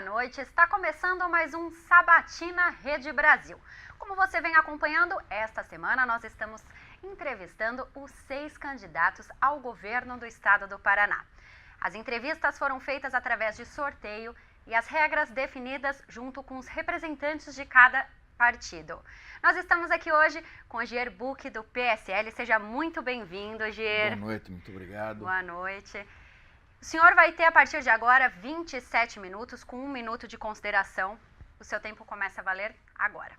boa noite. Está começando mais um Sabatina Rede Brasil. Como você vem acompanhando, esta semana nós estamos entrevistando os 6 candidatos ao governo do estado do Paraná. As entrevistas foram feitas através de sorteio e as regras definidas junto com os representantes de cada partido. Nós estamos aqui hoje com o Gier Buck, do PSL. Seja muito bem-vindo, Gier. Boa noite, muito obrigado. Boa noite. O senhor vai ter, a partir de agora, 27 minutos, com 1 minuto de consideração. O seu tempo começa a valer agora.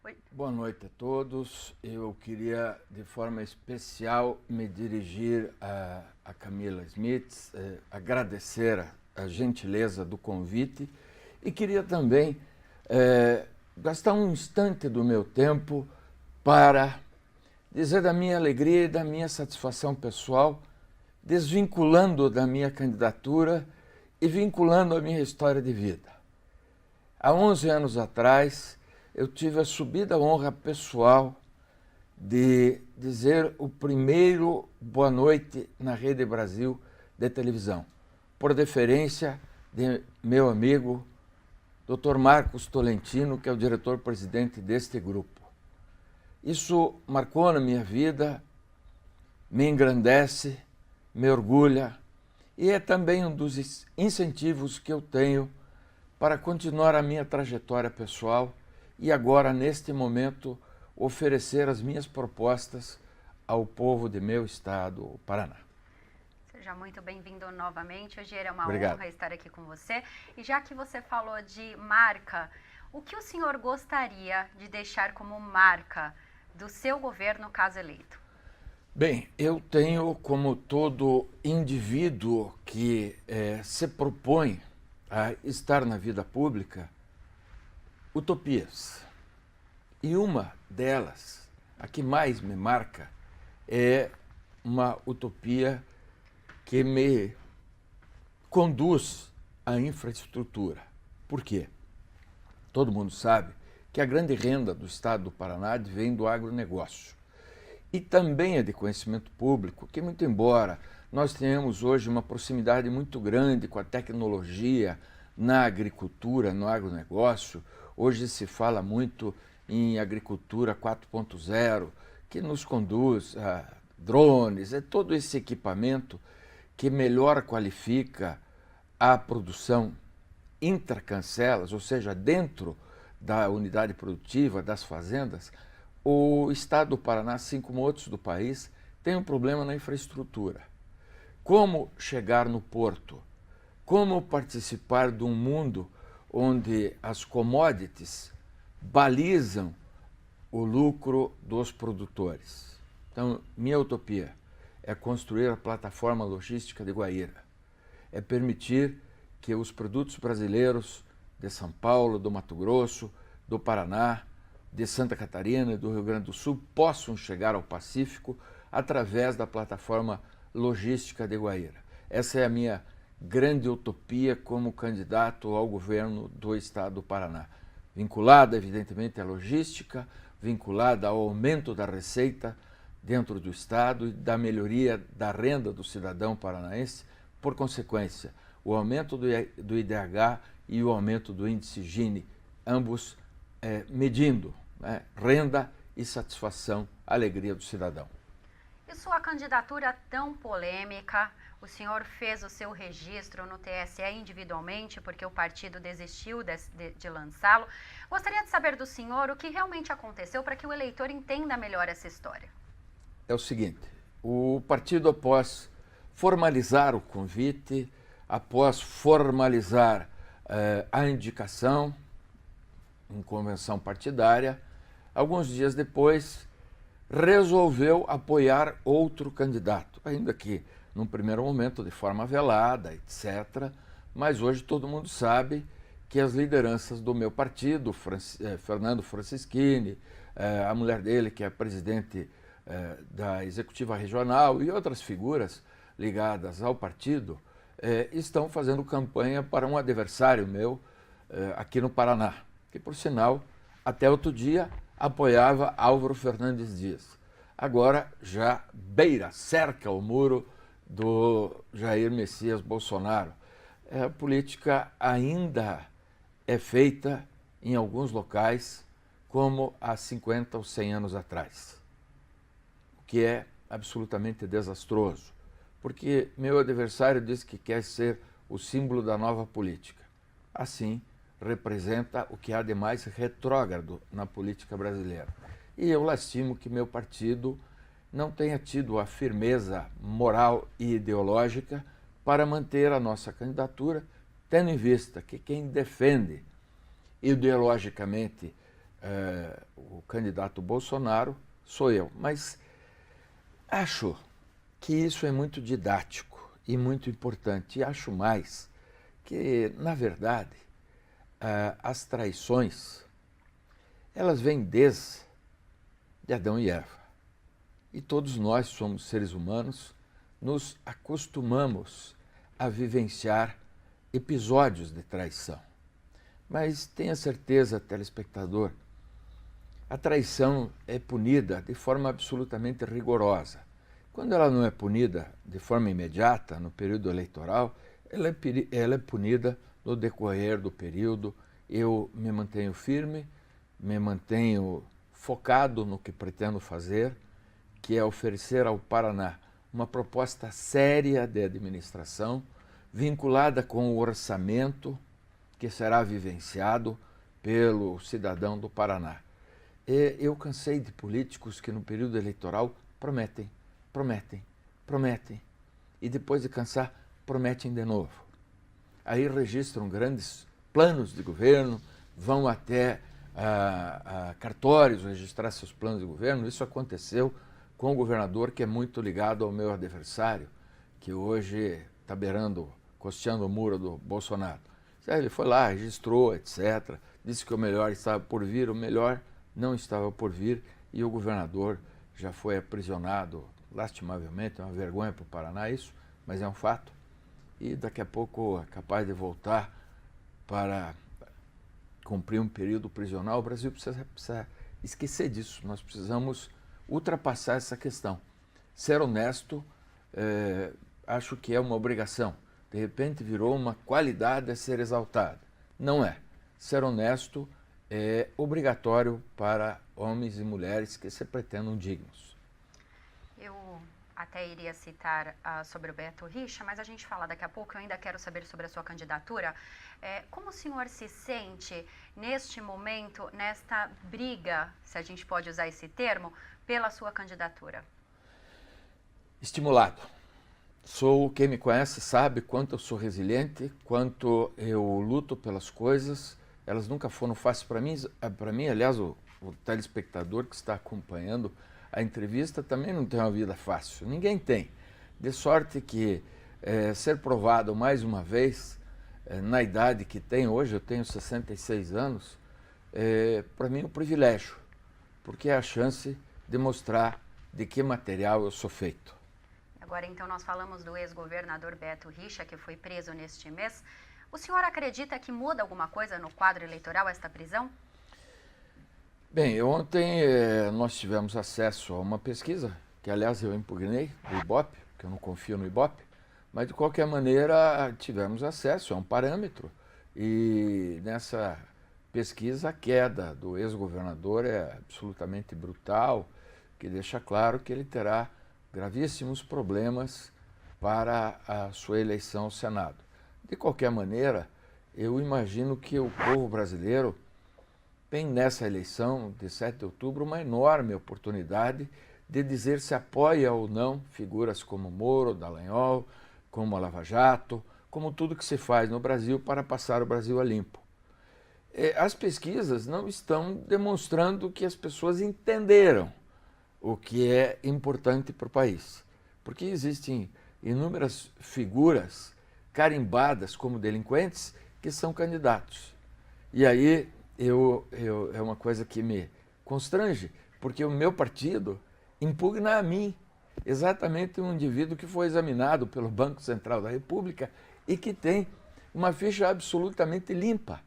Oi. Boa noite a todos. Eu queria, de forma especial, me dirigir a Camila Smith, agradecer a gentileza do convite e queria também gastar um instante do meu tempo para dizer da minha alegria e da minha satisfação pessoal, desvinculando da minha candidatura e vinculando a minha história de vida. Há 11 anos atrás, eu tive a subida honra pessoal de dizer o primeiro boa noite na Rede Brasil de televisão, por deferência de meu amigo Dr. Marcos Tolentino, que é o diretor-presidente deste grupo. Isso marcou na minha vida, me engrandece, me orgulha e é também um dos incentivos que eu tenho para continuar a minha trajetória pessoal e agora, neste momento, oferecer as minhas propostas ao povo de meu estado, o Paraná. Seja muito bem-vindo novamente. Hoje é uma Obrigado. honra estar aqui com você. E já que você falou de marca, o que o senhor gostaria de deixar como marca do seu governo, caso eleito? Bem, eu tenho, como todo indivíduo que se propõe a estar na vida pública, utopias. E uma delas, a que mais me marca, é uma utopia que me conduz à infraestrutura. Por quê? Todo mundo sabe que a grande renda do estado do Paraná vem do agronegócio. E também é de conhecimento público que, muito embora nós tenhamos hoje uma proximidade muito grande com a tecnologia na agricultura, no agronegócio, hoje se fala muito em agricultura 4.0, que nos conduz a drones, é todo esse equipamento que melhor qualifica a produção intracancelas, ou seja, dentro da unidade produtiva, das fazendas. O estado do Paraná, assim como outros do país, tem um problema na infraestrutura. Como chegar no porto? Como participar de um mundo onde as commodities balizam o lucro dos produtores? Então, minha utopia é construir a plataforma logística de Guaíra. É permitir que os produtos brasileiros de São Paulo, do Mato Grosso, do Paraná, de Santa Catarina e do Rio Grande do Sul possam chegar ao Pacífico através da plataforma logística de Guaíra. Essa é a minha grande utopia como candidato ao governo do estado do Paraná, vinculada evidentemente à logística, vinculada ao aumento da receita dentro do estado e da melhoria da renda do cidadão paranaense, por consequência, o aumento do IDH e o aumento do índice Gini, ambos medindo renda e satisfação, alegria do cidadão. E sua candidatura tão polêmica, o senhor fez o seu registro no TSE individualmente, porque o partido desistiu de lançá-lo. Gostaria de saber do senhor o que realmente aconteceu para que o eleitor entenda melhor essa história. É o seguinte, o partido, após formalizar o convite, após formalizar a indicação em convenção partidária, alguns dias depois resolveu apoiar outro candidato, ainda que num primeiro momento de forma velada, etc. Mas hoje todo mundo sabe que as lideranças do meu partido, Fernando Francischini, a mulher dele, que é presidente da Executiva Regional, e outras figuras ligadas ao partido, estão fazendo campanha para um adversário meu aqui no Paraná, que, por sinal, até outro dia apoiava Álvaro Fernandes Dias. Agora já cerca o muro do Jair Messias Bolsonaro. a política ainda é feita em alguns locais como há 50 ou 100 anos atrás, o que é absolutamente desastroso, porque meu adversário diz que quer ser o símbolo da nova política. Assim, representa o que há de mais retrógrado na política brasileira. E eu lastimo que meu partido não tenha tido a firmeza moral e ideológica para manter a nossa candidatura, tendo em vista que quem defende ideologicamente o candidato Bolsonaro sou eu. Mas acho que isso é muito didático e muito importante. E acho mais que, na verdade, as traições, elas vêm desde Adão e Eva. E todos nós somos seres humanos, nos acostumamos a vivenciar episódios de traição. Mas tenha certeza, telespectador, a traição é punida de forma absolutamente rigorosa. Quando ela não é punida de forma imediata, no período eleitoral, ela é punida no decorrer do período. Eu me mantenho firme, me mantenho focado no que pretendo fazer, que é oferecer ao Paraná uma proposta séria de administração, vinculada com o orçamento que será vivenciado pelo cidadão do Paraná. Eu cansei de políticos que no período eleitoral prometem, e depois de cansar, prometem de novo. Aí registram grandes planos de governo, vão até cartórios registrar seus planos de governo. Isso aconteceu com o governador que é muito ligado ao meu adversário, que hoje está costeando o muro do Bolsonaro. Ele foi lá, registrou, etc., disse que o melhor estava por vir, o melhor não estava por vir, e o governador já foi aprisionado, lastimavelmente. É uma vergonha para o Paraná isso, mas é um fato. E daqui a pouco é capaz de voltar para cumprir um período prisional. O Brasil precisa esquecer disso. Nós precisamos ultrapassar essa questão. Ser honesto, acho que é uma obrigação. De repente virou uma qualidade a ser exaltada. Não é. Ser honesto é obrigatório para homens e mulheres que se pretendam dignos. Eu até iria citar sobre o Beto Richa, mas a gente fala daqui a pouco. Eu ainda quero saber sobre a sua candidatura. Como o senhor se sente neste momento, nesta briga, se a gente pode usar esse termo, pela sua candidatura? Estimulado. Quem me conhece sabe quanto eu sou resiliente, quanto eu luto pelas coisas. Elas nunca foram fáceis para mim. Aliás, o telespectador que está acompanhando a entrevista também não tem uma vida fácil. Ninguém tem. De sorte que ser provado mais uma vez, na idade que tenho hoje, eu tenho 66 anos, para mim é um privilégio, porque é a chance de mostrar de que material eu sou feito. Agora, então, nós falamos do ex-governador Beto Richa, que foi preso neste mês. O senhor acredita que muda alguma coisa no quadro eleitoral esta prisão? Bem, ontem nós tivemos acesso a uma pesquisa, que aliás eu impugnei, do Ibope, porque eu não confio no Ibope, mas de qualquer maneira tivemos acesso, é um parâmetro, e nessa pesquisa a queda do ex-governador é absolutamente brutal, que deixa claro que ele terá gravíssimos problemas para a sua eleição ao Senado. De qualquer maneira, eu imagino que o povo brasileiro tem nessa eleição de 7 de outubro uma enorme oportunidade de dizer se apoia ou não figuras como Moro, Dallagnol, como a Lava Jato, como tudo que se faz no Brasil para passar o Brasil a limpo. As pesquisas não estão demonstrando que as pessoas entenderam o que é importante para o país, porque existem inúmeras figuras carimbadas como delinquentes que são candidatos. E aí é uma coisa que me constrange, porque o meu partido impugna a mim, exatamente um indivíduo que foi examinado pelo Banco Central da República e que tem uma ficha absolutamente limpa.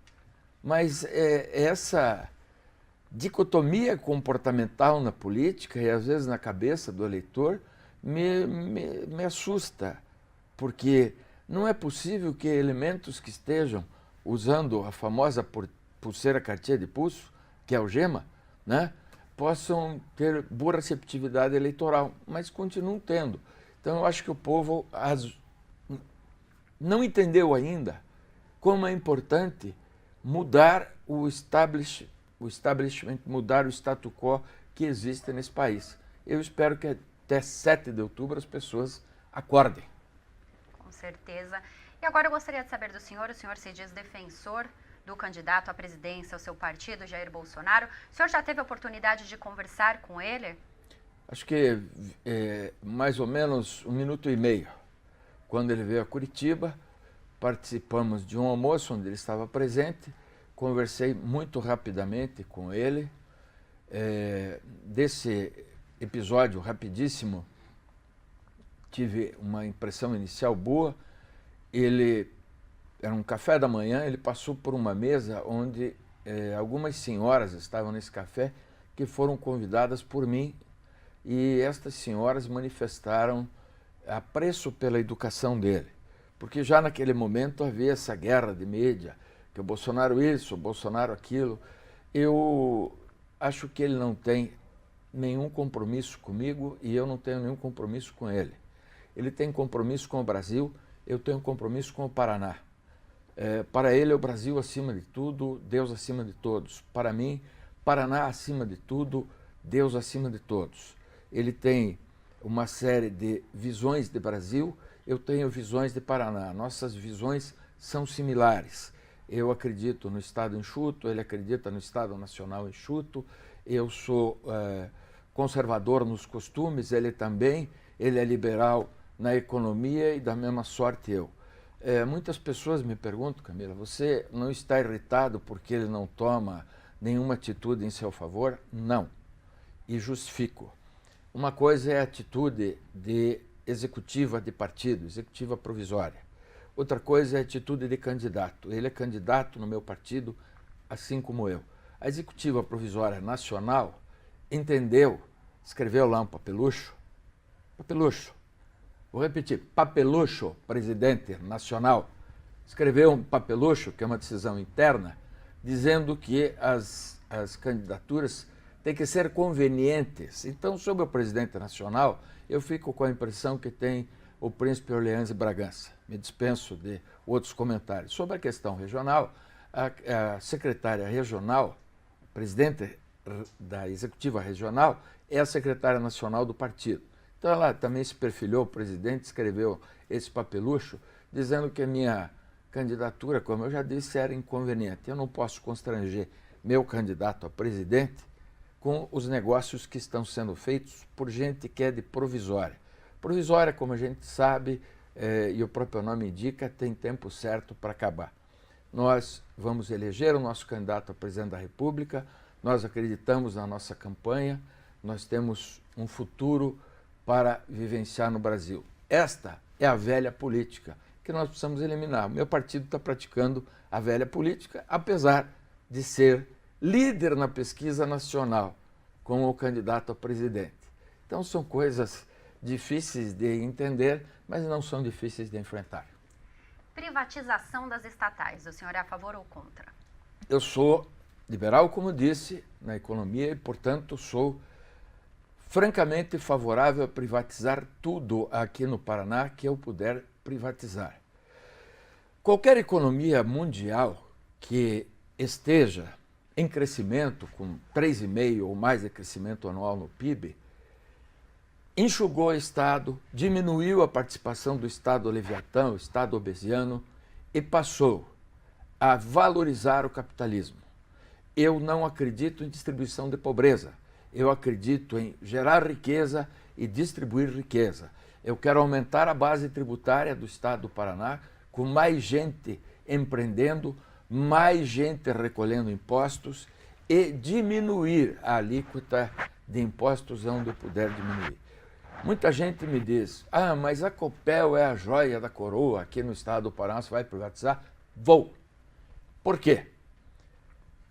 Mas essa dicotomia comportamental na política e às vezes na cabeça do eleitor me assusta, porque Não é possível que elementos que estejam usando a famosa pulseira Cartier de pulso, que é algema, né, possam ter boa receptividade eleitoral, mas continuam tendo. Então eu acho que o povo não entendeu ainda como é importante mudar o establishment, mudar o status quo que existe nesse país. Eu espero que até 7 de outubro as pessoas acordem. Com certeza. E agora eu gostaria de saber do senhor, o senhor se diz defensor do candidato à presidência, o seu partido, Jair Bolsonaro. O senhor já teve a oportunidade de conversar com ele? Acho que mais ou menos 1 minuto e meio. Quando ele veio a Curitiba, participamos de um almoço onde ele estava presente, conversei muito rapidamente com ele. Desse episódio rapidíssimo, tive uma impressão inicial boa. Ele era um café da manhã, ele passou por uma mesa onde algumas senhoras estavam nesse café que foram convidadas por mim, e estas senhoras manifestaram apreço pela educação dele, porque já naquele momento havia essa guerra de mídia, que o Bolsonaro isso, o Bolsonaro aquilo. Eu acho que ele não tem nenhum compromisso comigo e eu não tenho nenhum compromisso com ele. Ele tem compromisso com o Brasil, eu tenho compromisso com o Paraná. Para ele é o Brasil acima de tudo, Deus acima de todos. Para mim, Paraná acima de tudo, Deus acima de todos. Ele tem uma série de visões de Brasil, eu tenho visões de Paraná. Nossas visões são similares. Eu acredito no Estado enxuto, ele acredita no Estado Nacional enxuto. Eu sou conservador nos costumes, ele também. Ele é liberal na economia e da mesma sorte eu. Muitas pessoas me perguntam, Camila, você não está irritado porque ele não toma nenhuma atitude em seu favor? Não. E justifico. Uma coisa é a atitude de executiva de partido, executiva provisória. Outra coisa é a atitude de candidato. Ele é candidato no meu partido, assim como eu. A executiva provisória nacional entendeu, escreveu lá um papelucho, vou repetir, papelucho, presidente nacional, escreveu um papelucho, que é uma decisão interna, dizendo que as candidaturas têm que ser convenientes. Então, sobre o presidente nacional, eu fico com a impressão que tem o príncipe Orleans e Bragança. Me dispenso de outros comentários. Sobre a questão regional, a secretária regional, presidente da executiva regional, é a secretária nacional do partido. Então ela também se perfilhou, o presidente escreveu esse papelucho, dizendo que a minha candidatura, como eu já disse, era inconveniente. Eu não posso constranger meu candidato a presidente com os negócios que estão sendo feitos por gente que é de provisória. Provisória, como a gente sabe, e o próprio nome indica, tem tempo certo para acabar. Nós vamos eleger o nosso candidato a presidente da República, nós acreditamos na nossa campanha, nós temos um futuro para vivenciar no Brasil. Esta é a velha política que nós precisamos eliminar. O meu partido está praticando a velha política, apesar de ser líder na pesquisa nacional com o candidato a presidente. Então são coisas difíceis de entender, mas não são difíceis de enfrentar. Privatização das estatais, o senhor é a favor ou contra? Eu sou liberal, como disse, na economia e, portanto, sou francamente favorável a privatizar tudo aqui no Paraná que eu puder privatizar. Qualquer economia mundial que esteja em crescimento, com 3,5% ou mais de crescimento anual no PIB, enxugou o Estado, diminuiu a participação do Estado leviatã, o Estado obesiano, e passou a valorizar o capitalismo. Eu não acredito em distribuição de pobreza. Eu acredito em gerar riqueza e distribuir riqueza. Eu quero aumentar a base tributária do Estado do Paraná, com mais gente empreendendo, mais gente recolhendo impostos e diminuir a alíquota de impostos onde eu puder diminuir. Muita gente me diz, mas a Copel é a joia da coroa aqui no Estado do Paraná, você vai privatizar? Vou. Por quê?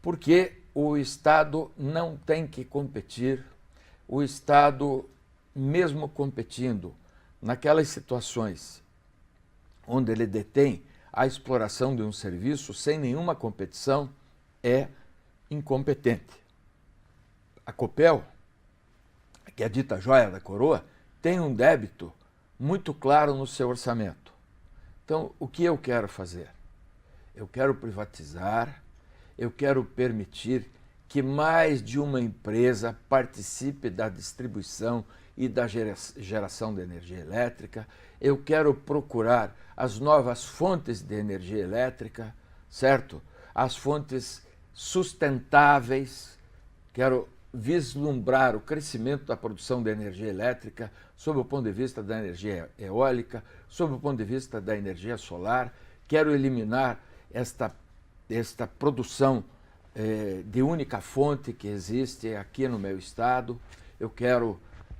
Porque o Estado não tem que competir, o Estado, mesmo competindo naquelas situações onde ele detém a exploração de um serviço sem nenhuma competição, é incompetente. A Copel, que é a dita joia da coroa, tem um débito muito claro no seu orçamento. Então, o que eu quero fazer? Eu quero privatizar, eu quero permitir que mais de uma empresa participe da distribuição e da geração de energia elétrica, eu quero procurar as novas fontes de energia elétrica, certo? As fontes sustentáveis, quero vislumbrar o crescimento da produção de energia elétrica sob o ponto de vista da energia eólica, sob o ponto de vista da energia solar, quero eliminar esta produção de única fonte que existe aqui no meu estado, eu quero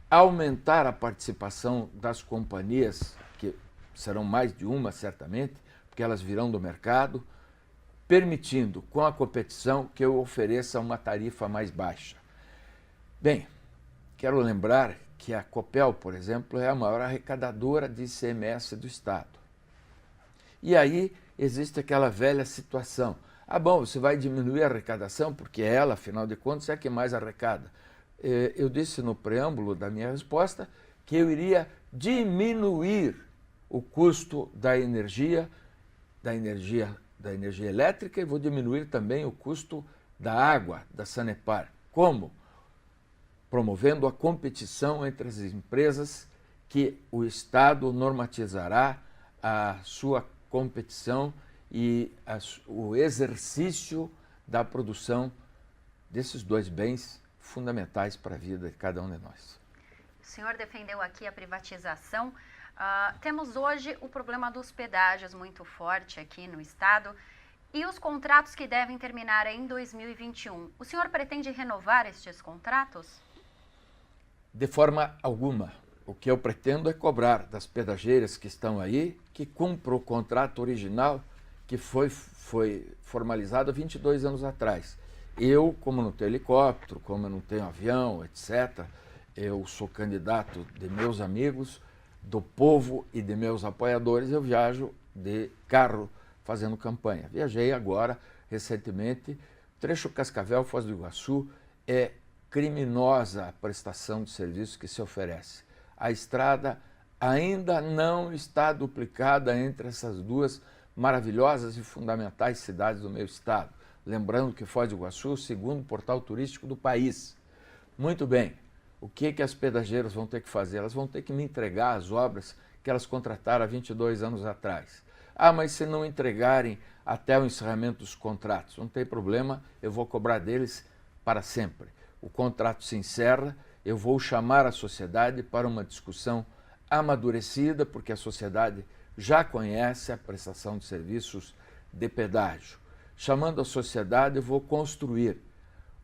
aumentar a participação das companhias, que serão mais de uma certamente, porque elas virão do mercado, permitindo com a competição que eu ofereça uma tarifa mais baixa. Bem, quero lembrar que a Copel, por exemplo, é a maior arrecadadora de ICMS do estado. E aí existe aquela velha situação. Ah, bom, você vai diminuir a arrecadação porque ela, afinal de contas, é a que mais arrecada. Eu disse no preâmbulo da minha resposta que eu iria diminuir o custo da energia elétrica e vou diminuir também o custo da água, da Sanepar. Como? Promovendo a competição entre as empresas que o Estado normatizará a sua competição e o exercício da produção desses dois bens fundamentais para a vida de cada um de nós. O senhor defendeu aqui a privatização. Temos hoje o problema dos pedágios muito forte aqui no estado e os contratos que devem terminar em 2021. O senhor pretende renovar estes contratos? De forma alguma. O que eu pretendo é cobrar das pedageiras que estão aí que cumpram o contrato original que foi formalizado há 22 anos atrás. Eu, como não tenho helicóptero, como eu não tenho avião, etc., eu sou candidato de meus amigos, do povo e de meus apoiadores, eu viajo de carro fazendo campanha. Viajei agora, recentemente, trecho Cascavel-Foz do Iguaçu, é criminosa a prestação de serviço que se oferece. A estrada ainda não está duplicada entre essas duas maravilhosas e fundamentais cidades do meu estado. Lembrando que Foz do Iguaçu é o segundo portal turístico do país. Muito bem, o que as pedageiras vão ter que fazer? Elas vão ter que me entregar as obras que elas contrataram há 22 anos atrás. Ah, mas se não entregarem até o encerramento dos contratos, não tem problema, eu vou cobrar deles para sempre. O contrato se encerra, eu vou chamar a sociedade para uma discussão amadurecida, porque a sociedade já conhece a prestação de serviços de pedágio. Chamando a sociedade, eu vou construir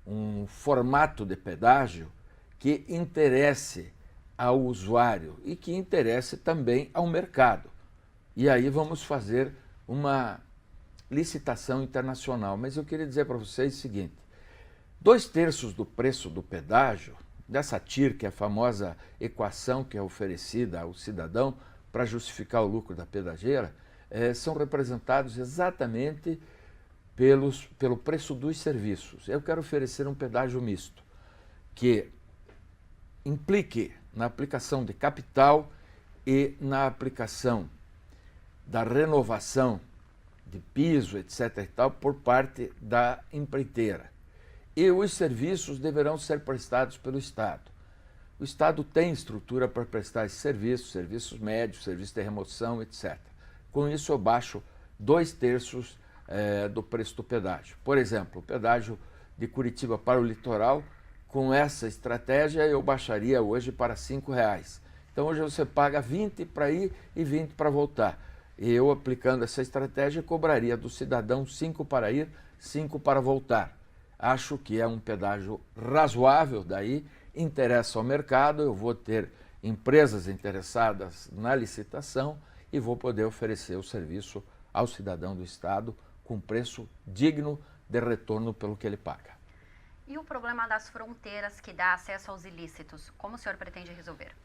um formato de pedágio que interesse ao usuário e que interesse também ao mercado. E aí vamos fazer uma licitação internacional. Mas eu queria dizer para vocês o seguinte, 2/3 do preço do pedágio, dessa TIR, que é a famosa equação que é oferecida ao cidadão para justificar o lucro da pedageira, são representados exatamente pelo preço dos serviços. Eu quero oferecer um pedágio misto, que implique na aplicação de capital e na aplicação da renovação de piso, etc. e tal, por parte da empreiteira. E os serviços deverão ser prestados pelo Estado. O Estado tem estrutura para prestar esses serviços médios, serviços de remoção, etc. Com isso eu baixo 2/3 do preço do pedágio. Por exemplo, o pedágio de Curitiba para o litoral, com essa estratégia eu baixaria hoje para R$5. Então hoje você paga 20 para ir e 20 para voltar. E eu, aplicando essa estratégia, cobraria do cidadão 5 para ir, 5 para voltar. Acho que é um pedágio razoável, daí interessa ao mercado, eu vou ter empresas interessadas na licitação e vou poder oferecer o serviço ao cidadão do estado com preço digno de retorno pelo que ele paga. E o problema das fronteiras que dá acesso aos ilícitos, como o senhor pretende resolver?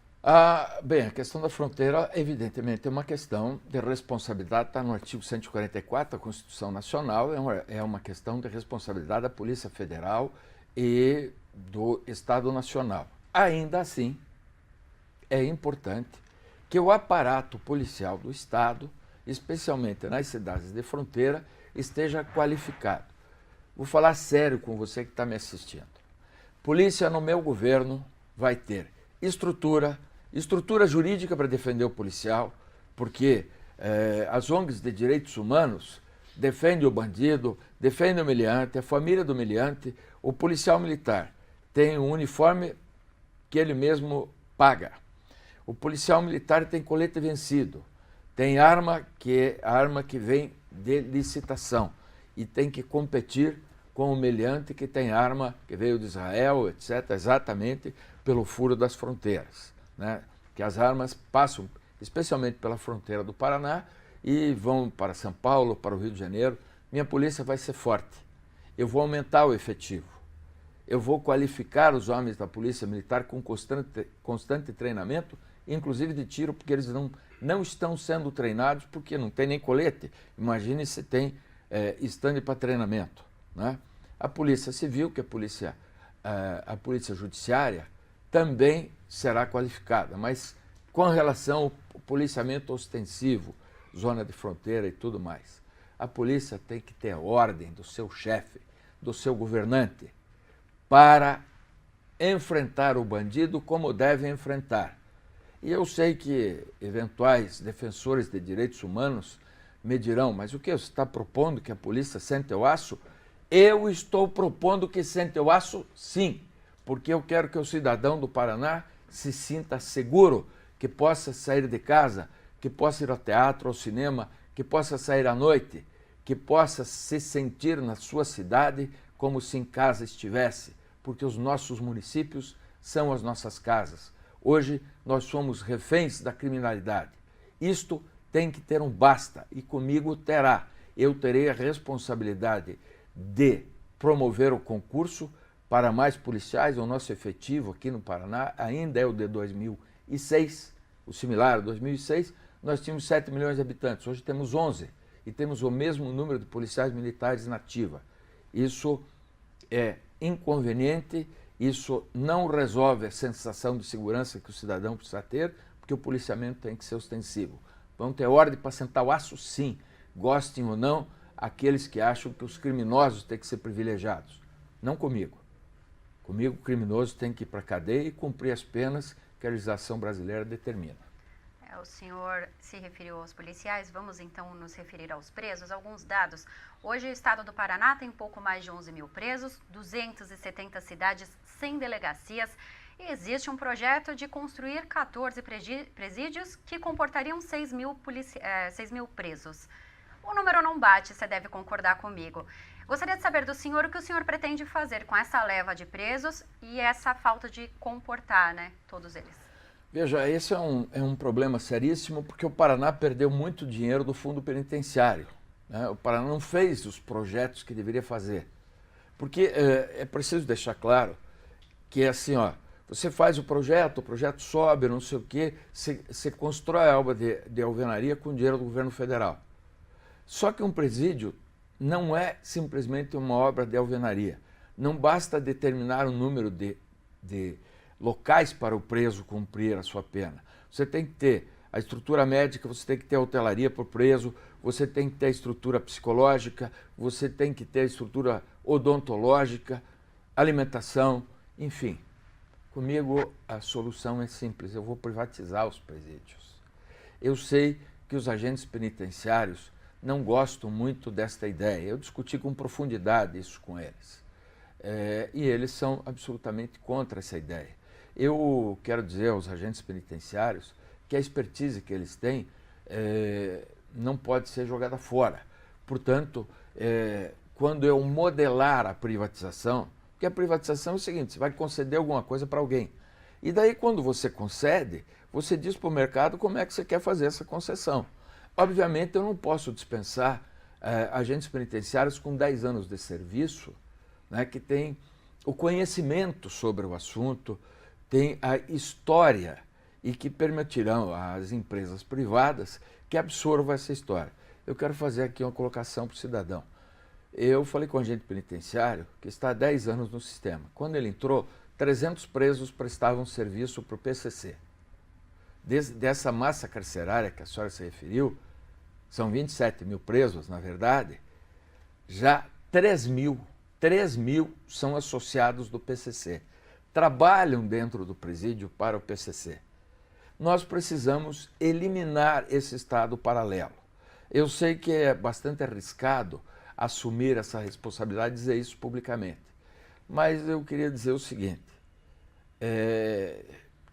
Bem, a questão da fronteira, evidentemente, é uma questão de responsabilidade, está no artigo 144 da Constituição Nacional, é uma questão de responsabilidade da Polícia Federal e do Estado Nacional. Ainda assim, é importante que o aparato policial do Estado, especialmente nas cidades de fronteira, esteja qualificado. Vou falar sério com você que está me assistindo. Polícia no meu governo vai ter estrutura jurídica para defender o policial, porque as ONGs de direitos humanos defendem o bandido, defendem o meliante, a família do meliante. O policial militar tem um uniforme que ele mesmo paga. O policial militar tem colete vencido, tem arma que vem de licitação e tem que competir com o meliante que tem arma que veio de Israel, etc., exatamente pelo furo das fronteiras, né? Que as armas passam especialmente pela fronteira do Paraná e vão para São Paulo, para o Rio de Janeiro. Minha polícia vai ser forte. Eu vou aumentar o efetivo. Eu vou qualificar os homens da polícia militar com constante treinamento, inclusive de tiro, porque eles não estão sendo treinados porque não tem nem colete. Imagine se tem estande para treinamento, né? A Polícia Civil, que é a Polícia Judiciária, também será qualificada, mas com relação ao policiamento ostensivo, zona de fronteira e tudo mais, a polícia tem que ter ordem do seu chefe, do seu governante, para enfrentar o bandido como deve enfrentar. E eu sei que eventuais defensores de direitos humanos me dirão, mas o que você está propondo, que a polícia sente o aço? Eu estou propondo que sente o aço, sim, porque eu quero que o cidadão do Paraná se sinta seguro, que possa sair de casa, que possa ir ao teatro, ao cinema, que possa sair à noite, que possa se sentir na sua cidade como se em casa estivesse, porque os nossos municípios são as nossas casas. Hoje nós somos reféns da criminalidade. Isto tem que ter um basta, e comigo terá. Eu terei a responsabilidade de promover o concurso para mais policiais. O nosso efetivo aqui no Paraná ainda é o de 2006, o similar a 2006, nós tínhamos 7 milhões de habitantes, hoje temos 11 e temos o mesmo número de policiais militares na ativa. Isso é inconveniente, isso não resolve a sensação de segurança que o cidadão precisa ter, porque o policiamento tem que ser ostensivo. Vamos ter ordem para sentar o aço? Sim, gostem ou não, aqueles que acham que os criminosos têm que ser privilegiados. Não comigo. Comigo, o criminoso tem que ir para a cadeia e cumprir as penas que a legislação brasileira determina. O senhor se referiu aos policiais, vamos então nos referir aos presos. Alguns dados. Hoje o estado do Paraná tem pouco mais de 11 mil presos, 270 cidades sem delegacias e existe um projeto de construir 14 presídios que comportariam 6 mil presos. O número não bate, você deve concordar comigo. Gostaria de saber do senhor o que o senhor pretende fazer com essa leva de presos e essa falta de comportar, né, todos eles. Veja, esse é um problema seríssimo, porque o Paraná perdeu muito dinheiro do fundo penitenciário, né? O Paraná não fez os projetos que deveria fazer. Porque é preciso deixar claro que é assim, ó, você faz o projeto sobe, não sei o quê, você constrói a obra de alvenaria com dinheiro do governo federal. Só que um presídio não é simplesmente uma obra de alvenaria. Não basta determinar o número de locais para o preso cumprir a sua pena. Você tem que ter a estrutura médica, você tem que ter a hotelaria para o preso, você tem que ter a estrutura psicológica, você tem que ter a estrutura odontológica, alimentação, enfim. Comigo a solução é simples, eu vou privatizar os presídios. Eu sei que os agentes penitenciários não gostam muito desta ideia. Eu discuti com profundidade isso com eles. E eles são absolutamente contra essa ideia. Eu quero dizer aos agentes penitenciários que a expertise que eles têm não pode ser jogada fora. Portanto, quando eu modelar a privatização, porque a privatização é o seguinte, você vai conceder alguma coisa para alguém. E daí, quando você concede, você diz para o mercado como é que você quer fazer essa concessão. Obviamente, eu não posso dispensar agentes penitenciários com 10 anos de serviço, né, que tem o conhecimento sobre o assunto, tem a história e que permitirão às empresas privadas que absorvam essa história. Eu quero fazer aqui uma colocação para o cidadão. Eu falei com o agente penitenciário que está há 10 anos no sistema. Quando ele entrou, 300 presos prestavam serviço para o PCC. Dessa massa carcerária que a senhora se referiu, são 27 mil presos, na verdade, já 3 mil são associados do PCC, trabalham dentro do presídio para o PCC. Nós precisamos eliminar esse estado paralelo. Eu sei que é bastante arriscado assumir essa responsabilidade e dizer isso publicamente, mas eu queria dizer o seguinte,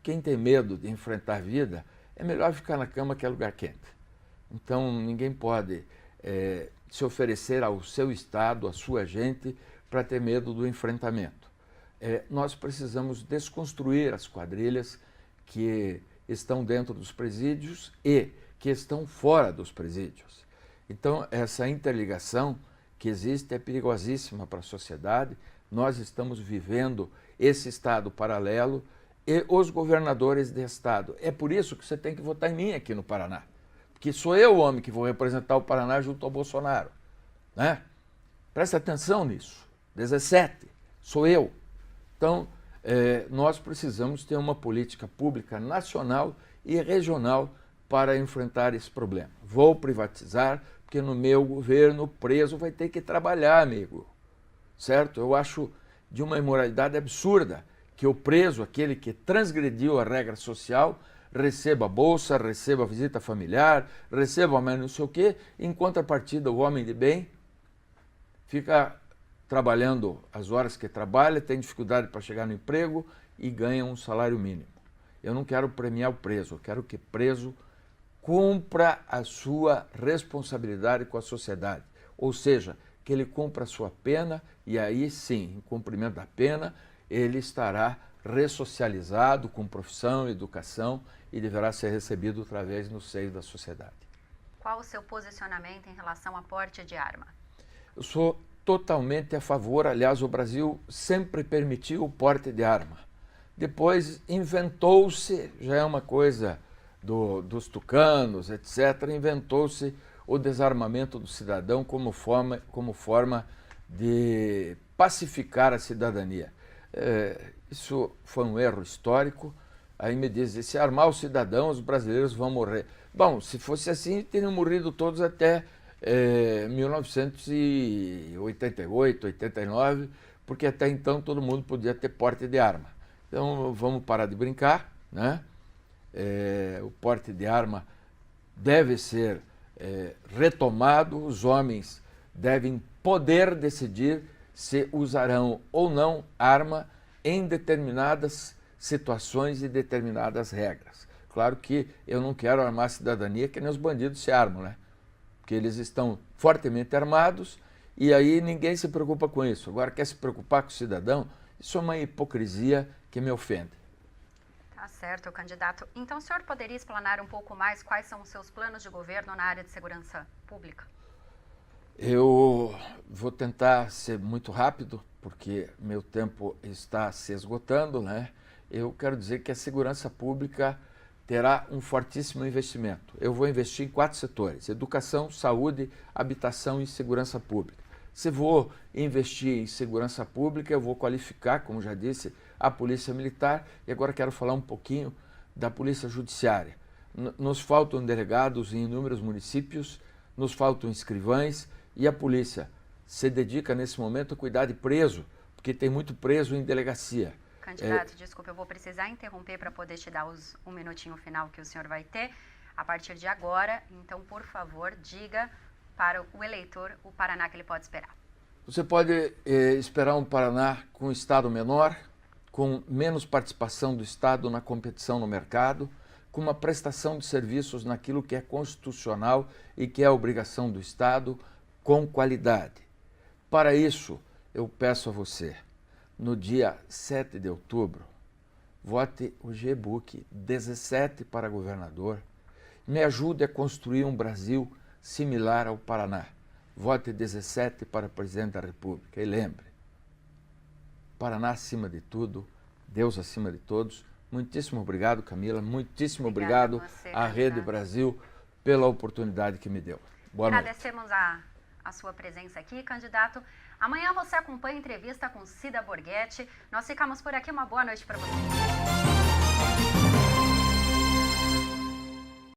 quem tem medo de enfrentar a vida, é melhor ficar na cama que é lugar quente. Então ninguém pode se oferecer ao seu estado, à sua gente, para ter medo do enfrentamento. Nós precisamos desconstruir as quadrilhas que estão dentro dos presídios e que estão fora dos presídios. Então, essa interligação que existe é perigosíssima para a sociedade. Nós estamos vivendo esse estado paralelo e os governadores de estado. É por isso que você tem que votar em mim aqui no Paraná, porque sou eu o homem que vou representar o Paraná junto ao Bolsonaro, né? Presta atenção nisso. 17, sou eu. Então, nós precisamos ter uma política pública nacional e regional para enfrentar esse problema. Vou privatizar, porque no meu governo o preso vai ter que trabalhar, amigo. Certo? Eu acho de uma imoralidade absurda que o preso, aquele que transgrediu a regra social, receba bolsa, receba visita familiar, receba mais não sei o quê, em contrapartida o homem de bem fica trabalhando as horas que trabalha, tem dificuldade para chegar no emprego e ganha um salário mínimo. Eu não quero premiar o preso, eu quero que o preso cumpra a sua responsabilidade com a sociedade. Ou seja, que ele cumpra a sua pena e aí sim, em cumprimento da pena, ele estará ressocializado com profissão, educação e deverá ser recebido outra vez no seio da sociedade. Qual o seu posicionamento em relação a porte de arma? Eu sou totalmente a favor, aliás, o Brasil sempre permitiu o porte de arma. Depois inventou-se, já é uma coisa dos tucanos, etc., inventou-se o desarmamento do cidadão como forma de pacificar a cidadania. Isso foi um erro histórico. Aí me dizem, se armar o cidadão, os brasileiros vão morrer. Bom, se fosse assim, teriam morrido todos até 1988, 89, porque até então todo mundo podia ter porte de arma. Então vamos parar de brincar, né? O porte de arma deve ser retomado, os homens devem poder decidir se usarão ou não arma em determinadas situações e determinadas regras. Claro que eu não quero armar a cidadania que nem os bandidos se armam, né? Porque eles estão fortemente armados e aí ninguém se preocupa com isso. Agora quer se preocupar com o cidadão? Isso é uma hipocrisia que me ofende. Tá certo, candidato. Então o senhor poderia explanar um pouco mais quais são os seus planos de governo na área de segurança pública? Eu vou tentar ser muito rápido, porque meu tempo está se esgotando, né? Eu quero dizer que a segurança pública terá um fortíssimo investimento. Eu vou investir em 4 setores: educação, saúde, habitação e segurança pública. Se vou investir em segurança pública, eu vou qualificar, como já disse, a Polícia Militar, e agora quero falar um pouquinho da Polícia Judiciária. Nos faltam delegados em inúmeros municípios, nos faltam escrivães, e a polícia se dedica nesse momento a cuidar de preso, porque tem muito preso em delegacia. Candidato, desculpe, eu vou precisar interromper para poder te dar um minutinho final que o senhor vai ter a partir de agora. Então, por favor, diga para o eleitor o Paraná que ele pode esperar. Você pode esperar um Paraná com um Estado menor, com menos participação do Estado na competição no mercado, com uma prestação de serviços naquilo que é constitucional e que é a obrigação do Estado, com qualidade. Para isso, eu peço a você, no dia 7 de outubro, vote o G-Book 17 para governador, me ajude a construir um Brasil similar ao Paraná. Vote 17 para presidente da República. E lembre, Paraná acima de tudo, Deus acima de todos, Muitíssimo obrigado, Camila. Muitíssimo Obrigada obrigado a você, à Rede candidato. Brasil pela oportunidade que me deu. Boa noite. Agradecemos a sua presença aqui, candidato. Amanhã você acompanha a entrevista com Cida Borghetti. Nós ficamos por aqui. Uma boa noite para você.